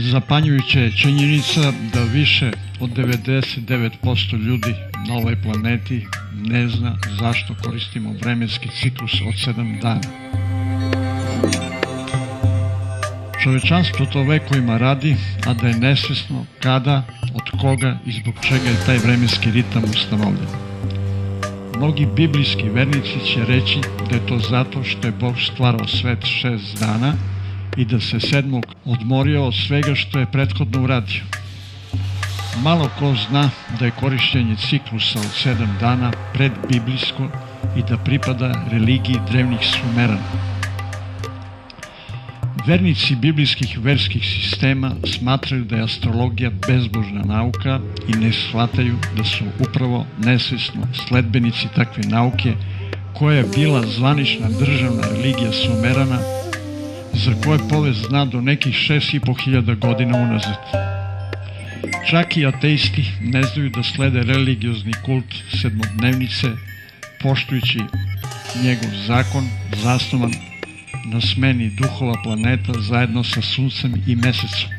Zapanjujuća je činjenica da više od 99% ljudi na ovoj planeti ne zna zašto koristimo vremenski ciklus od 7 dana. Čovečanstvo to vekovima radi, a da je nesvesno kada, od koga i zbog čega je taj vremenski ritam ustanovljen. Mnogi biblijski vernici će reći da je to zato što je Bog stvarao svet 6 dana i da se 7. odmorio od svega što je prethodno uradio. Malo ko zna da je korišćenje ciklusa od 7 dana predbiblijsko i da pripada religiji drevnih Sumerana. Vernici biblijskih verskih sistema smatraju da je astrologija bezbožna nauka i ne shvataju da su upravo nesvesno sledbenici takve nauke koja je bila zvanična državna religija Sumerana, za koje povest zna do nekih 6.500 godina unazad. Čak i ateisti ne znaju da slede religiozni kult sedmodnevnice, poštujući njegov zakon zasnovan na smeni duhova planeta zajedno sa suncem i mesecom.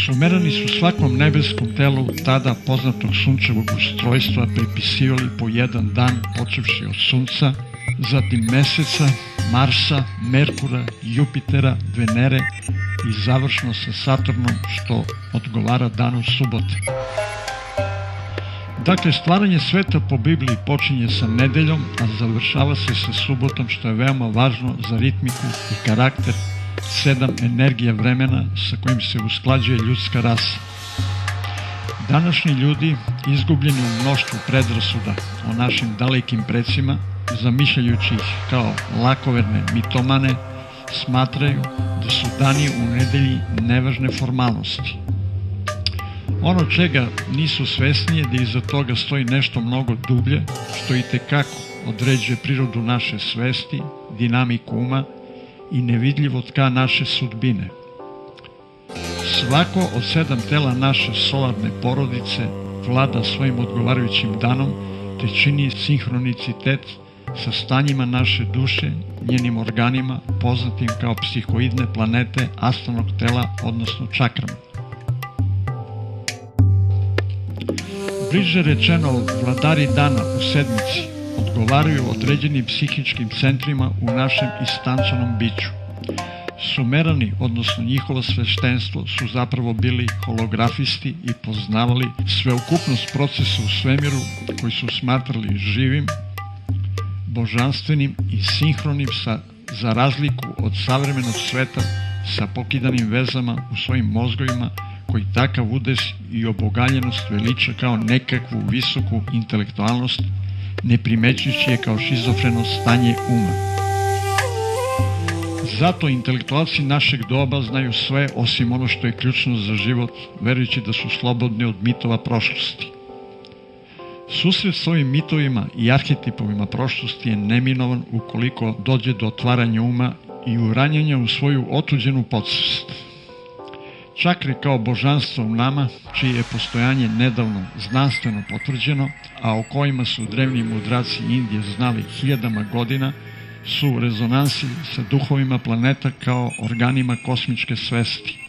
Sumerani su svakom nebeskom telu tada poznatog sunčevog ustrojstva pripisivali po jedan dan počevši od sunca, zatim meseca, Marsa, Merkura, Jupitera, Venere i završno sa Saturnom, što odgovara danu subote. Dakle, stvaranje sveta po Bibliji počinje sa nedeljom, a završava se sa subotom, što je veoma važno za ritmiku i karakter 7 energija vremena sa kojim se usklađuje ljudska rasa. Današnji ljudi, izgubljeni u mnoštvu predrasuda o našim dalekim precima, zamišljajući ih kao lakoverne mitomane, smatraju da su dani u nedelji nevažne formalnosti. Ono čega nisu svesni je da iza toga stoji nešto mnogo dublje, što itekako određuje prirodu naše svesti, dinamiku uma i nevidljivo tka naše sudbine. Svako od 7 tela naše solarne porodice vlada svojim odgovarajućim danom te čini sinhronicitet sa stanjima naše duše, njenim organima, poznatim kao psihoidne planete astralnog tela, odnosno čakrama. Bliže rečeno, vladari dana u sedmici odgovaraju određenim psihičkim centrima u našem istančanom biću. Sumerani, odnosno njihovo sveštenstvo, su zapravo bili holografisti i poznavali sveukupnost procesa u svemiru koji su smatrali živim, božanstvenim i sinhronim za razliku od savremenog sveta sa pokidanim vezama u svojim mozgovima koji takav udes i obogaljenost veliča kao nekakvu visoku intelektualnost, ne primećujući je kao šizofreno stanje uma. Zato intelektualci našeg doba znaju sve osim ono što je ključno za život, verujući da su slobodni od mitova prošlosti. Susret s ovim mitovima i arhetipovima prošlosti je neminovan ukoliko dođe do otvaranja uma i uranjanja u svoju otuđenu podsvest. Čakre kao božanstva u nama, čije je postojanje nedavno znanstveno potvrđeno, a o kojima su drevni mudraci Indije znali hiljadama godina, su u rezonansi sa duhovima planeta kao organima kosmičke svesti.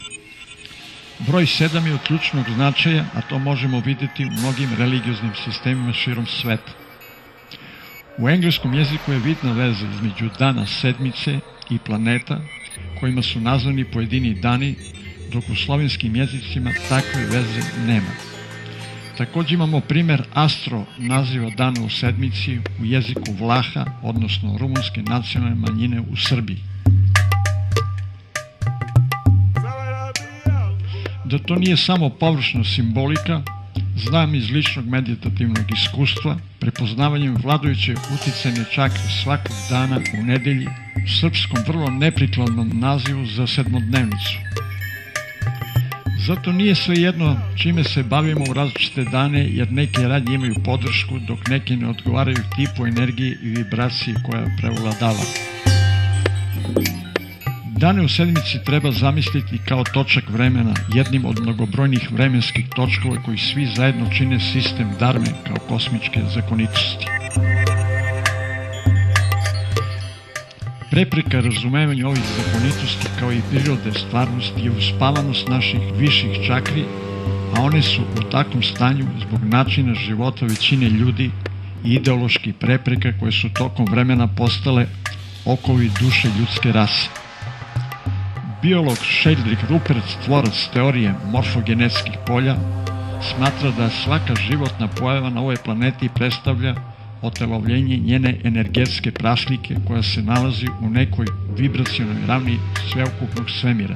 Broj 7 je od ključnog značaja, a to možemo vidjeti u mnogim religioznim sistemima širom sveta. U engleskom jeziku je vidna veza između dana sedmice i planeta, kojima su nazvani pojedini dani, dok u slovenskim jezicima takve veze nema. Također imamo primer Astro naziva dana u sedmici u jeziku Vlaha, odnosno rumunske nacionalne manjine u Srbiji. Da to nije samo površna simbolika, znam iz ličnog meditativnog iskustva, prepoznavanjem vladajuće uticajne čakre svakog dana u nedelji, u srpskom vrlo neprikladnom nazivu za sedmodnevnicu. Zato nije svejedno čime se bavimo u različite dane, jer neke radnje imaju podršku, dok neke ne odgovaraju tipu energije i vibracije koja prevladava. Dane u sedmici treba zamisliti kao točak vremena, jednim od mnogobrojnih vremenskih točkova koji svi zajedno čine sistem darme kao kosmičke zakonitosti. Prepreka razumevanju ovih zakonitosti kao i prirode stvarnosti je uspavanost naših viših čakri, a one su u takvom stanju zbog načina života većine ljudi i ideoloških prepreka koje su tokom vremena postale okovi duše ljudske rase. Biolog Sheldrick Rupert, tvorac teorije morfogenetskih polja, smatra da svaka životna pojava na ovoj planeti predstavlja otelovljenje njene energetske praslike koja se nalazi u nekoj vibracionoj ravni sveukupnog svemira.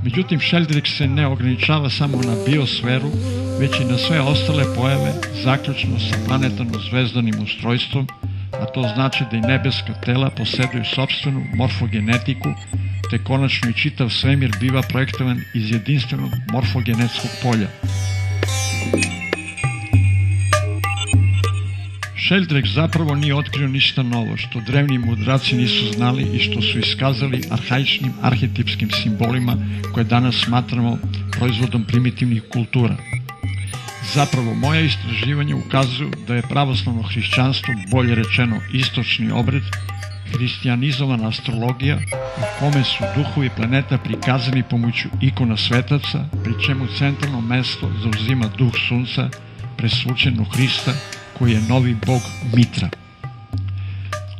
Međutim, Sheldrick se ne ograničava samo na biosferu, već i na sve ostale pojave, zaključno sa planetarno-zvezdanim ustrojstvom, a to znači da i nebeska tela poseduju sopstvenu morfogenetiku, te konačno i čitav svemir biva projektovan iz jedinstvenog morfogenetskog polja. Sheldrick zapravo nije otkrio ništa novo, što drevni mudraci nisu znali i što su iskazali arhaičnim arhetipskim simbolima koje danas smatramo proizvodom primitivnih kultura. Zapravo, moja istraživanja ukazuju da je pravoslavno hrišćanstvo, bolje rečeno istočni obred, hristijanizovana astrologija u kome su duhovi planeta prikazani pomoću ikona svetaca, pri čemu centralno mesto zauzima duh sunca, presvučen u Hrista, koji je novi bog Mitra.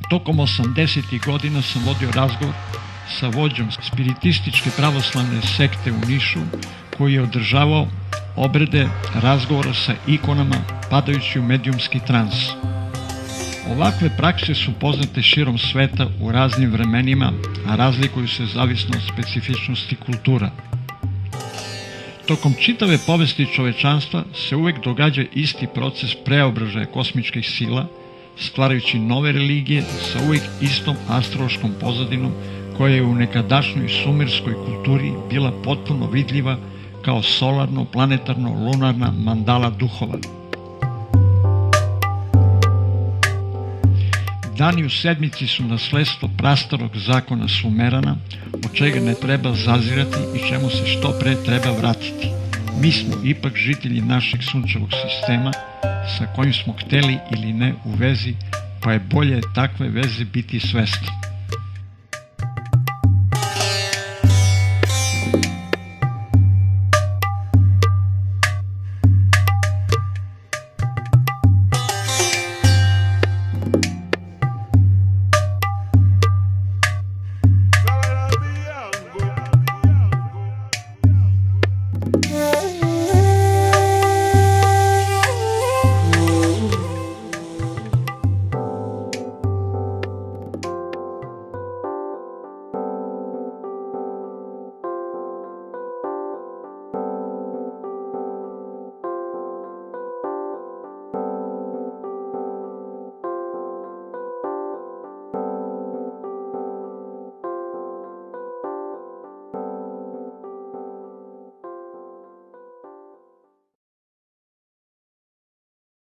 Tokom 80. godina sam vodio razgovor sa vođom spiritističke pravoslavne sekte u Nišu, koji je održavao obrede razgovora sa ikonama padajući u medijumski trans. Ovakve prakse su poznate širom sveta u raznim vremenima, a razlikuju se zavisno od specifičnosti kultura. Tokom čitave povesti čovečanstva se uvek događa isti proces preobražaja kosmičkih sila, stvarajući nove religije sa uvek istom astrološkom pozadinom koja je u nekadašnjoj sumerskoj kulturi bila potpuno vidljiva kao solarno-planetarno-lunarna mandala duhova. Dani u sedmici su nasledstvo prastarog zakona Sumerana, od čega ne treba zazirati i čemu se što pre treba vratiti. Mi smo ipak žitelji našeg sunčevog sistema, sa kojim smo hteli ili ne u vezi, pa je bolje takve veze biti svestan.